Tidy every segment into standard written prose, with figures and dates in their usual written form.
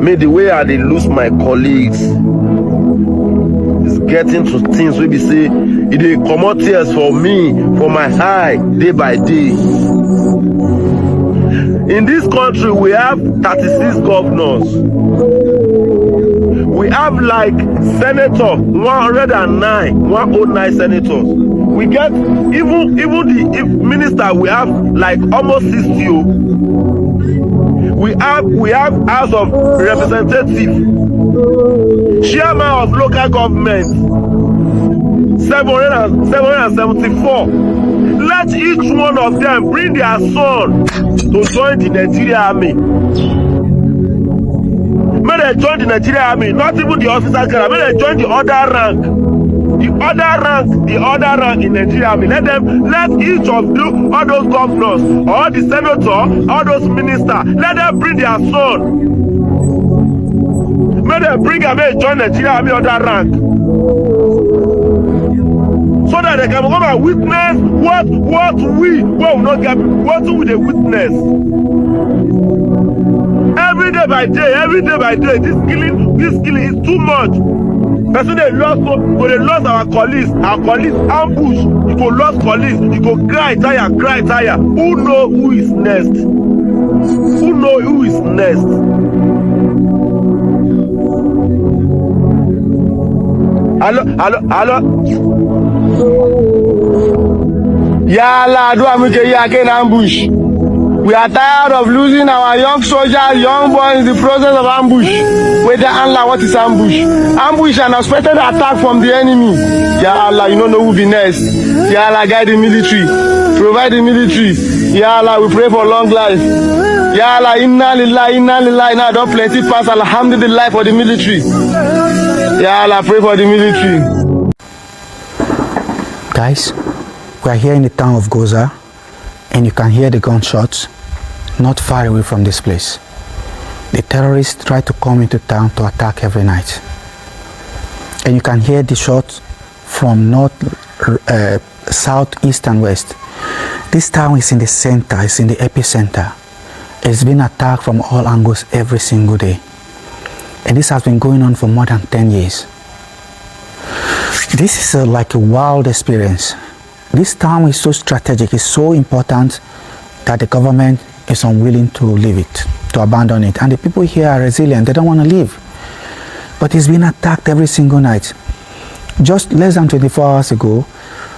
me the way I dey lose my colleagues is getting to things wey be say e dey comot tears for me, for my eye, day by day. In this country we have 36 governors. We have like senator 109 senators. We get even the minister, we have like almost 60. We have House of Representatives, chairman of local government, 774. Let each one of them bring their son to join the Nigerian army. May they join the Nigerian army, not even the officer general. May they join the other rank. The other rank in Nigeria army. Let each of all those governors, all the senators, all those ministers, let them bring their son. May they bring them and join Nigeria army other rank. So that they can come and witness what we will not get, what we they witness. Every day by day, this killing is too much. Person they lost our colleagues ambush. You go lost colleagues, you go cry tire. Who know who is next? Hello. Yalla, do I again ambush? We are tired of losing our young soldiers, young boys in the process of ambush. Whether Allah, what is ambush? Ambush an unexpected attack from the enemy. Ya Allah, you don't know who be next. Ya Allah, guide the military, provide the military. Ya Allah, we pray for long life. Ya Allah, inna lillahi. Now don't plenty pass, alhamdulillah, for the military. Ya Allah, pray for the military. Guys, we are here in the town of Gwoza, and you can hear the gunshots not far away from this place. The terrorists try to come into town to attack every night. And you can hear the shots from north, south, east and west. This town is in the center, it's in the epicenter. It's been attacked from all angles every single day. And this has been going on for more than 10 years. This is like a wild experience. This town is so strategic, it's so important that the government is unwilling to leave it, to abandon it. And the people here are resilient, they don't want to leave. But it's been attacked every single night. Just less than 24 hours ago,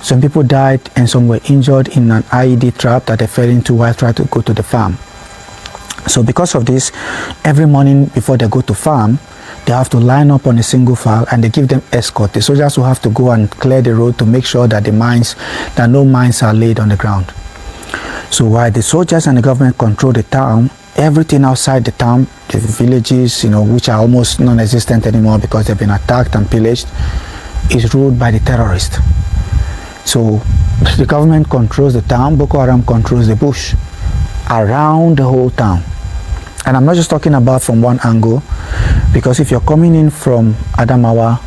some people died and some were injured in an IED trap that they fell into while trying to go to the farm. So because of this, every morning before they go to farm, they have to line up on a single file and they give them escort. The soldiers will have to go and clear the road to make sure that that no mines are laid on the ground. So while the soldiers and the government control the town, everything outside the town, the villages, which are almost non-existent anymore because they've been attacked and pillaged, is ruled by the terrorists. So the government controls the town, Boko Haram controls the bush around the whole town. And I'm not just talking about from one angle, because if you're coming in from Adamawa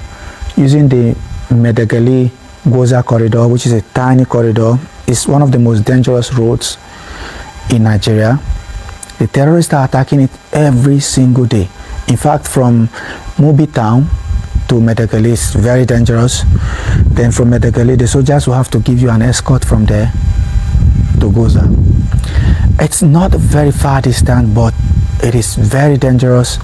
using the Medegali Gwoza corridor, which is a tiny corridor, it's one of the most dangerous roads in Nigeria. The terrorists are attacking it every single day. In fact, from Mobi town to Medegali is very dangerous. Then from Medegali, the soldiers will have to give you an escort from there to Gwoza. It's not a very far distance, but it is very dangerous.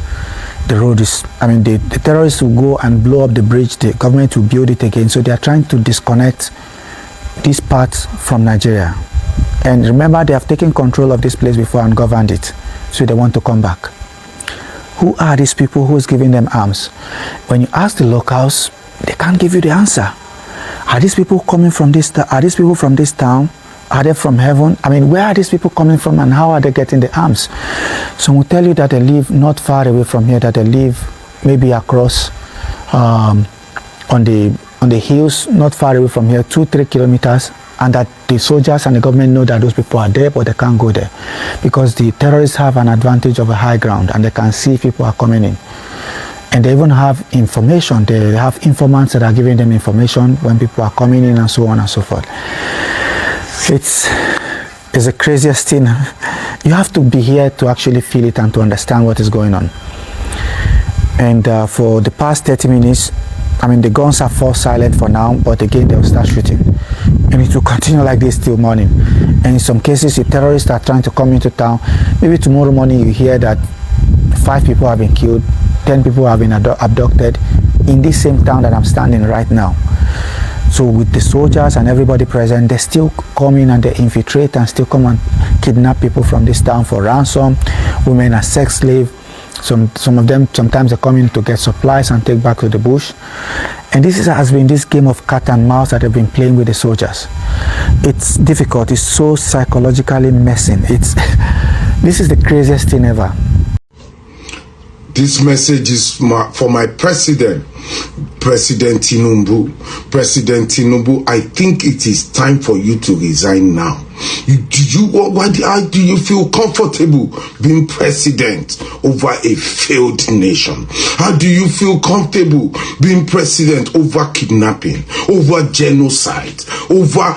The road is, the terrorists will go and blow up the bridge, the government will build it again. So they are trying to disconnect this part from Nigeria. And remember, they have taken control of this place before and governed it. So they want to come back. Who are these people? Who is giving them arms? When you ask the locals, they can't give you the answer. Are these people coming from this? Are these people from this town? Are they from heaven? Where are these people coming from and how are they getting the arms? Some will tell you that they live not far away from here, that they live maybe across on the hills, not far away from here, 2-3 kilometers, and that the soldiers and the government know that those people are there, but they can't go there because the terrorists have an advantage of a high ground and they can see if people are coming in. And they even have information. They have informants that are giving them information when people are coming in and so on and so forth. It's the craziest thing. You have to be here to actually feel it and to understand what is going on. And for the past 30 minutes, I mean, the guns have fallen silent for now, but again, they'll start shooting. And it will continue like this till morning. And in some cases, if terrorists are trying to come into town, maybe tomorrow morning you hear that 5 people have been killed, 10 people have been abducted in this same town that I'm standing right now. So with the soldiers and everybody present, they still come in and they infiltrate and still come and kidnap people from this town for ransom. Women are sex slaves. Some of them, sometimes they come in to get supplies and take back to the bush. And has been this game of cat and mouse that they've been playing with the soldiers. It's difficult. It's so psychologically messing. This is the craziest thing ever. This message is for my president, President Tinubu. President Tinubu, I think it is time for you to resign now. How do you feel comfortable being president over a failed nation? How do you feel comfortable being president over kidnapping, over genocide, over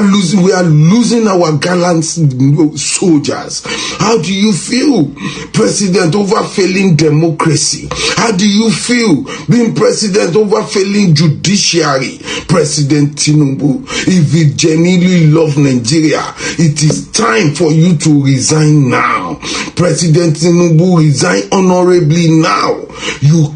losing? We are losing our gallant soldiers. How do you feel, president, over failing democracy? How do you feel being president over failing judiciary? President Tinubu, if you genuinely love Nigeria, it is time for you to resign now. President Tinubu, resign honorably now. You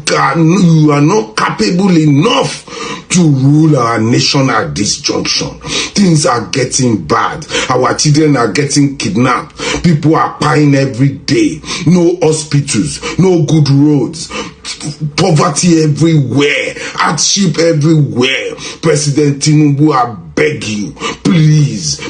are not capable enough to rule our nation at this junction. Things are getting bad. Our children are getting kidnapped. People are dying every day. No hospitals, no good roads, poverty everywhere, hardship everywhere. President Tinubu, I beg you, please,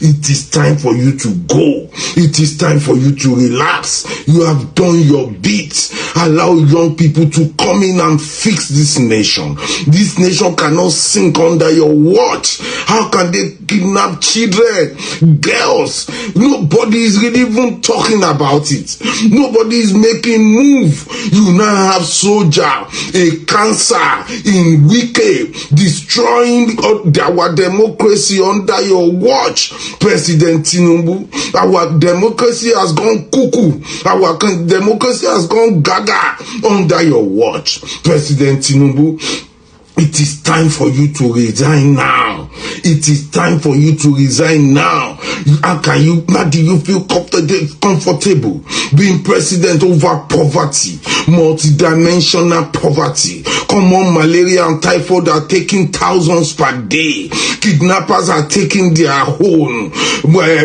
it is time for you to go. It is time for you to relax. You have done your bit. Allow young people to come in and fix this nation. This nation cannot sink under your watch. How can they kidnap children, girls? Nobody is really even talking about it. Nobody is making move. You now have soldier, a cancer in Wike, destroying our democracy under your watch. President Tinubu, our democracy has gone cuckoo. Our democracy has gone gaga under your watch. President Tinubu, it is time for you to resign now. It is time for you to resign now. How do you feel comfortable being president over poverty, multidimensional poverty? Common malaria and typhoid are taking thousands per day. Kidnappers are taking their own.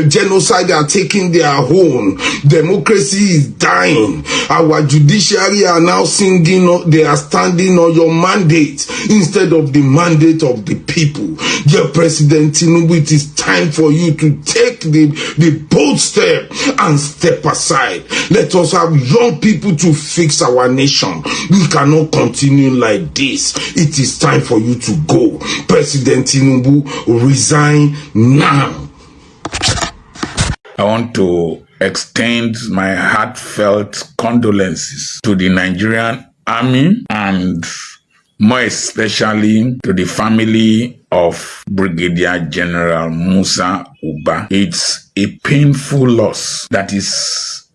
Genocide are taking their own. Democracy is dying. Our judiciary are now singing. They are standing on your mandate instead of the mandate of the people. Dear President Tinubu, it is time for you to take the bold step and step aside. Let us have young people to fix our nation. We cannot continue like this. It is time for you to go. President Tinubu, resign now. I want to extend my heartfelt condolences to the Nigerian army and more especially to the family of Brigadier General Musa Uba. It's a painful loss that is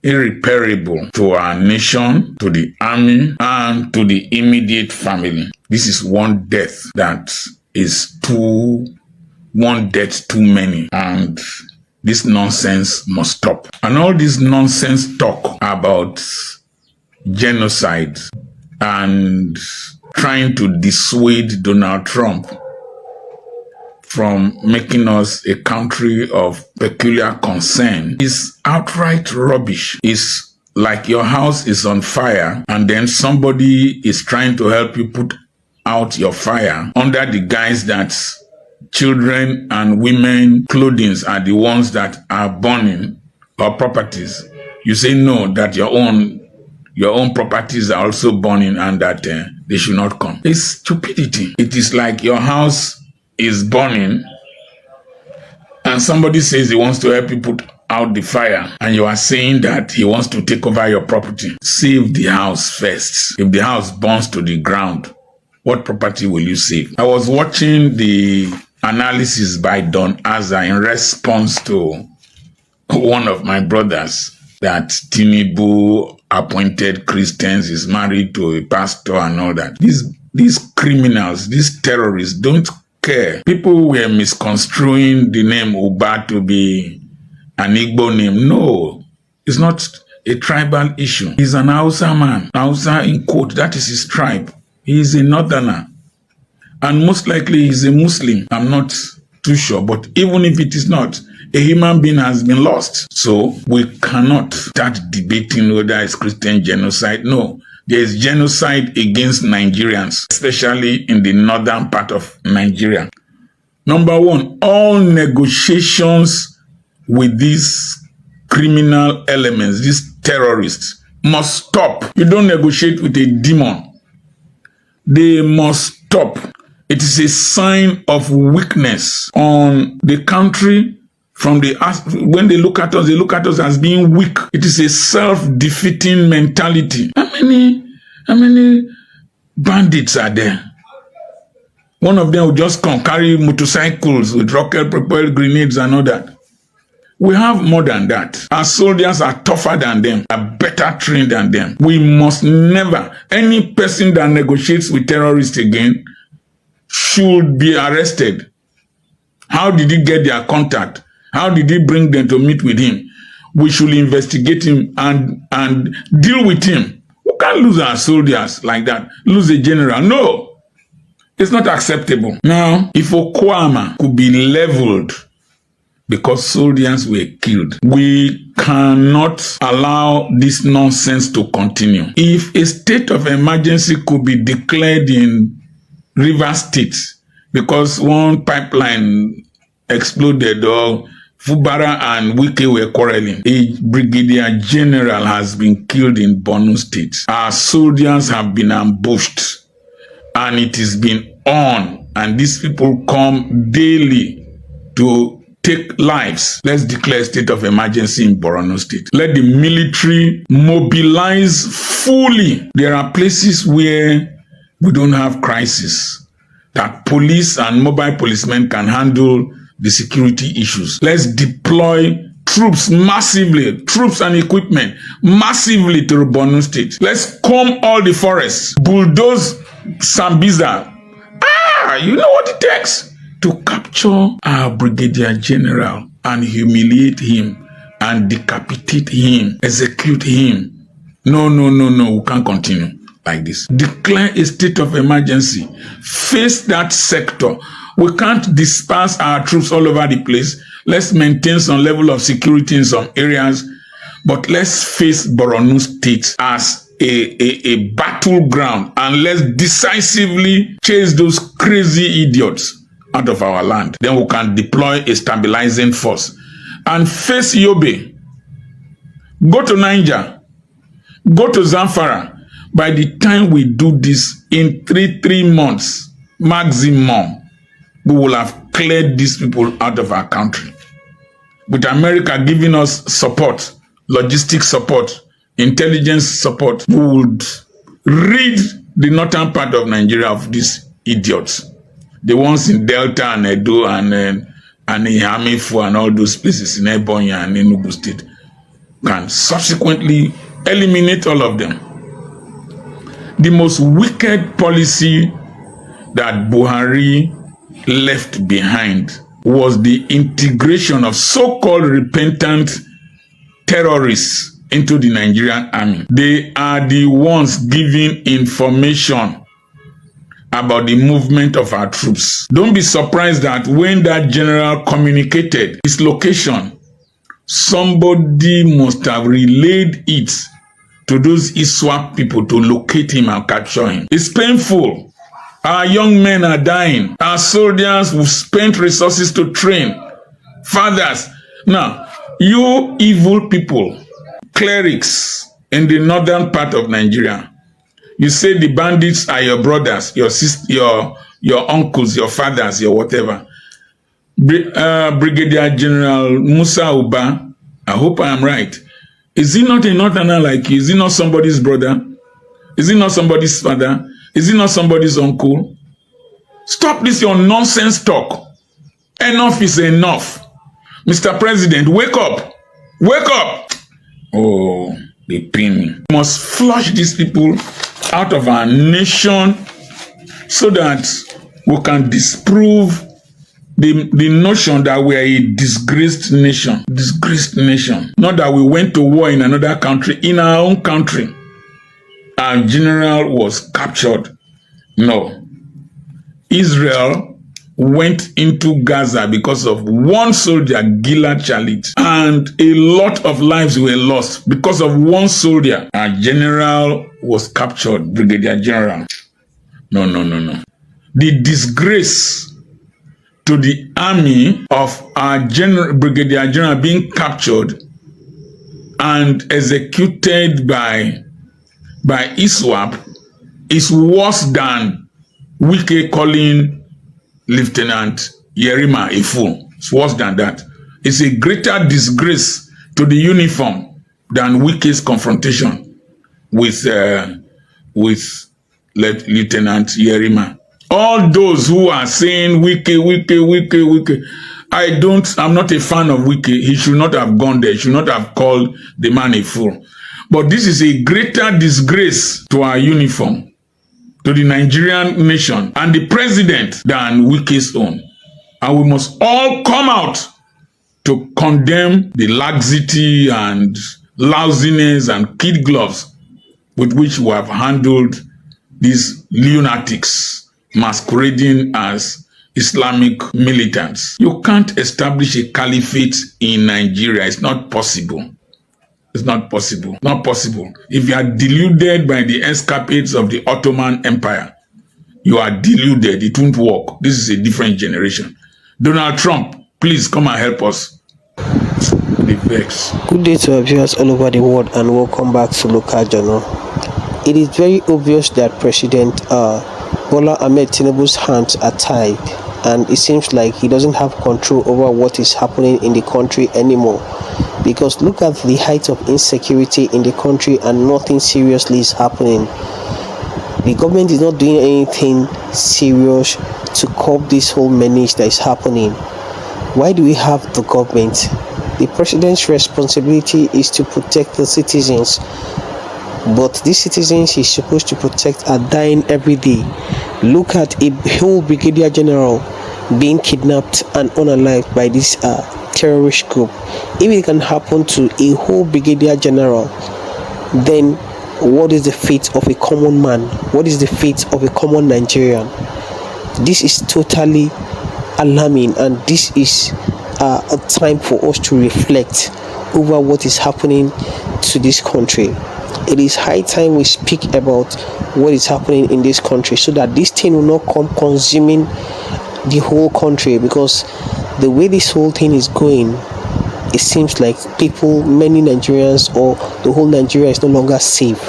irreparable to our nation, to the army, and to the immediate family. This is one death that is one death too many, and this nonsense must stop. And all this nonsense talk about genocide and trying to dissuade Donald Trump from making us a country of peculiar concern is outright rubbish. It's like your house is on fire and then somebody is trying to help you put out your fire under the guise that children and women clothing are the ones that are burning, or properties. You say no, that your own properties are also burning and that they should not come. It's stupidity. It is like your house is burning and somebody says he wants to help you put out the fire and you are saying that he wants to take over your property. Save the house first. If the house burns to the ground, what property will you save? I was watching the analysis by Don Azza in response to one of my brothers that Tinubu appointed Christians, is married to a pastor and all that. These criminals, these terrorists don't care. People were misconstruing the name Uba to be an Igbo name. No, it's not a tribal issue. He's an Hausa man. Hausa in quote, that is his tribe. He is a northerner. And most likely he's a Muslim. I'm not too sure. But even if it is not, a human being has been lost. So we cannot start debating whether it's Christian genocide. No, there is genocide against Nigerians, especially in the northern part of Nigeria. Number one, all negotiations with these criminal elements, these terrorists, must stop. You don't negotiate with a demon. They must stop. It is a sign of weakness on the country. When they look at us as being weak. It is a self-defeating mentality. How many bandits are there? One of them will just come carry motorcycles with rocket-propelled grenades and all that. We have more than that. Our soldiers are tougher than them, are better trained than them. We must never, any person that negotiates with terrorists again should be arrested. How did he get their contact? How did he bring them to meet with him? We should investigate him and deal with him. We can't lose our soldiers like that. Lose a general. No, it's not acceptable. Now, if Okwama could be leveled because soldiers were killed, we cannot allow this nonsense to continue. If a state of emergency could be declared in Rivers State because one pipeline exploded or Fubara and Wike were quarreling, a brigadier general has been killed in Borno State. Our soldiers have been ambushed and it has been on, and these people come daily to take lives. Let's declare a state of emergency in Borno State. Let the military mobilize fully. There are places where we don't have crisis, that police and mobile policemen can handle the security issues. Let's deploy troops massively, troops and equipment massively to Borno State. Let's comb all the forests, bulldoze Sambiza. You know what it takes to capture our brigadier general and humiliate him and decapitate him, execute him. No, we can't continue like this. Declare a state of emergency. Face that sector. We can't disperse our troops all over the place. Let's maintain some level of security in some areas, but let's face Borno State as a battleground and let's decisively chase those crazy idiots out of our land. Then we can deploy a stabilizing force and face Yobe. Go to Niger. Go to Zamfara. By the time we do this in three months maximum, we will have cleared these people out of our country. With America giving us support, logistic support, intelligence support, we would rid the northern part of Nigeria of these idiots. The ones in Delta and Edo and Ihamifu and all those places in Ebonyi and Enugu State can subsequently eliminate all of them. The most wicked policy that Buhari left behind was the integration of so-called repentant terrorists into the Nigerian army. They are the ones giving information about the movement of our troops. Don't be surprised that when that general communicated his location, somebody must have relayed it to those ISWAP people to locate him and capture him. It's painful. Our young men are dying. Our soldiers who spent resources to train. Fathers. Now, you evil people, clerics in the northern part of Nigeria, you say the bandits are your brothers, your sisters, your uncles, your fathers, your whatever. Brigadier General Musa Uba, I hope I am right. Is he not a northerner like you? Is he not somebody's brother? Is he not somebody's father? Is he not somebody's uncle? Stop this your nonsense talk. Enough is enough. Mr. President, wake up. Wake up. Oh, they pain me. We must flush these people out of our nation so that we can disprove the notion that we are a disgraced nation. Disgraced nation. Not that we went to war in another country. In our own country, our general was captured. No. Israel went into Gaza because of one soldier, Gilad Shalit, and a lot of lives were lost because of one soldier. Our general was captured, Brigadier General. No. The disgrace to the army of our Brigadier General being captured and executed by ISWAP is worse than Wike calling Lieutenant Yerima a fool. It's worse than that. It's a greater disgrace to the uniform than Wike's confrontation with Lieutenant Yerima. All those who are saying Wike, I'm not a fan of Wike. He should not have gone there. He should not have called the man a fool. But this is a greater disgrace to our uniform, to the Nigerian nation and the president than Wike's own. And we must all come out to condemn the laxity and lousiness and kid gloves with which we have handled these lunatics masquerading as Islamic militants. You can't establish a caliphate in Nigeria. It's not possible. It's not possible. Not possible. If you are deluded by the escapades of the Ottoman Empire, you are deluded. It won't work. This is a different generation. Donald Trump, please come and help us. The vex. Good day to our viewers all over the world and welcome back to Local Journal. It is very obvious that President Bola Ahmed Tinubu's hands are tied, and it seems like he doesn't have control over what is happening in the country anymore. Because look at the height of insecurity in the country and nothing seriously is happening. The government is not doing anything serious to curb this whole menace that is happening. Why do we have the government? The president's responsibility is to protect the citizens. But these citizens he's supposed to protect are dying every day. Look at a whole brigadier general being kidnapped and unalived by this terrorist group. If it can happen to a whole brigadier general, then what is the fate of a common man? What is the fate of a common Nigerian? This is totally alarming, and this is a time for us to reflect over what is happening to this country. It is high time we speak about what is happening in this country so that this thing will not come consuming the whole country, because the way this whole thing is going, it seems like many Nigerians or the whole Nigeria is no longer safe.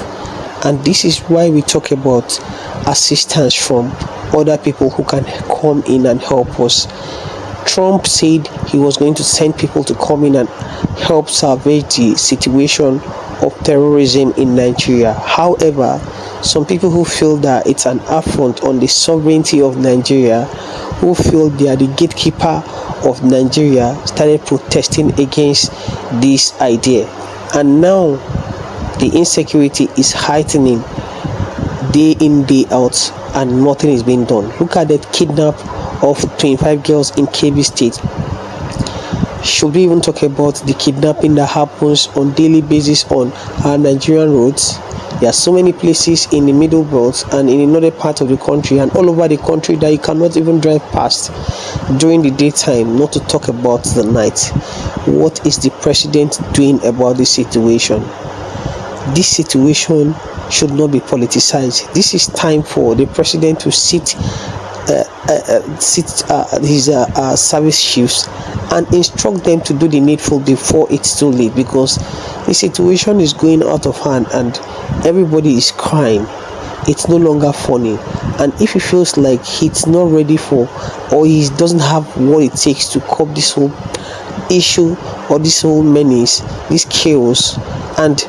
And this is why we talk about assistance from other people who can come in and help us. Trump said he was going to send people to come in and help salvage the situation of terrorism in Nigeria. However, some people who feel that it's an affront on the sovereignty of Nigeria, who feel they are the gatekeeper of Nigeria, started protesting against this idea. And now the insecurity is heightening day in, day out, and nothing is being done. Look at that kidnap of 25 girls in Kebbi State. Should we even talk about the kidnapping that happens on daily basis on our Nigerian roads? There are so many places in the middle belt and in another part of the country and all over the country that you cannot even drive past during the daytime, not to talk about the night. What is the president doing about this situation? This situation should not be politicized. This is time for the president to sit his service chiefs and instruct them to do the needful before it's too late, because the situation is going out of hand and everybody is crying. It's no longer funny, and if he feels like he's not ready for, or he doesn't have what it takes to cope this whole issue or this whole menace, this chaos and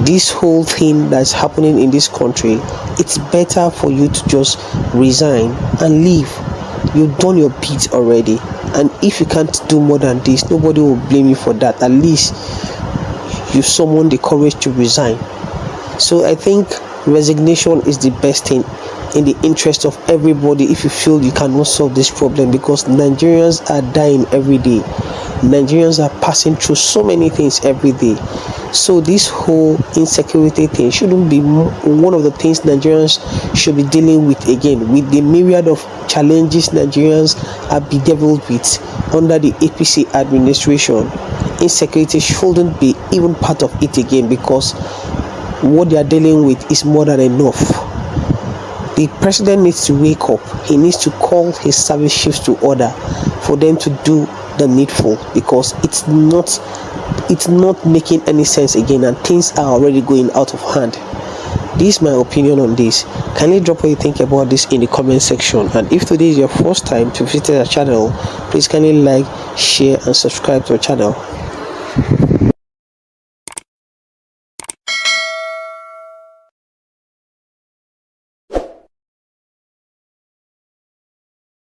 this whole thing that's happening in this country, it's better for you to just resign and leave. You've done your bit already, and if you can't do more than this, nobody will blame you for that. At least you summon the courage to resign. So I think resignation is the best thing in the interest of everybody if you feel you cannot solve this problem, because Nigerians are dying every day. Nigerians are passing through so many things every day. So this whole insecurity thing shouldn't be one of the things Nigerians should be dealing with again, with the myriad of challenges Nigerians are bedeviled with under the APC administration. Insecurity shouldn't be even part of it again, because what they are dealing with is more than enough. The president needs to wake up. He needs to call his service chiefs to order for them to do the needful, because it's not making any sense again, and things are already going out of hand. This is my opinion on this. Kindly drop what you think about this in the comment section, and if today is your first time to visit our channel, please kindly like, share and subscribe to our channel.